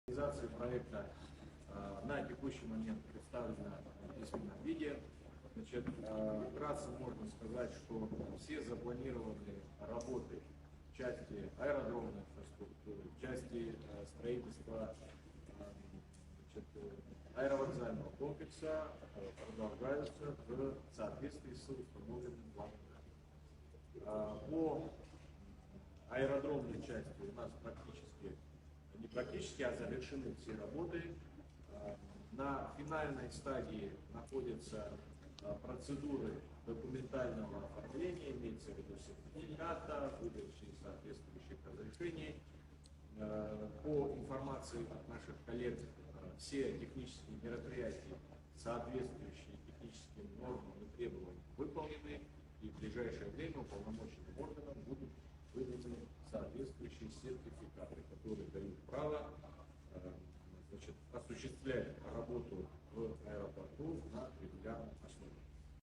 Реализация проекта на текущий момент представлена в письменном виде. Значит, вкратце можно сказать, что все запланированные работы в части аэродромной инфраструктуры, в части строительства аэровокзального комплекса продолжаются в соответствии с установленным планом. По аэродромной части у нас не практически, а завершены все работы. На финальной стадии находятся процедуры документального оформления, имеется в виду сертификата, выдачи соответствующих разрешений. По информации от наших коллег, все технические мероприятия, соответствующие техническим нормам и требованиям, выполнены, и в ближайшее время уполномоченным органам будут выданы соответствующие сертификаты, которые дают право осуществлять работу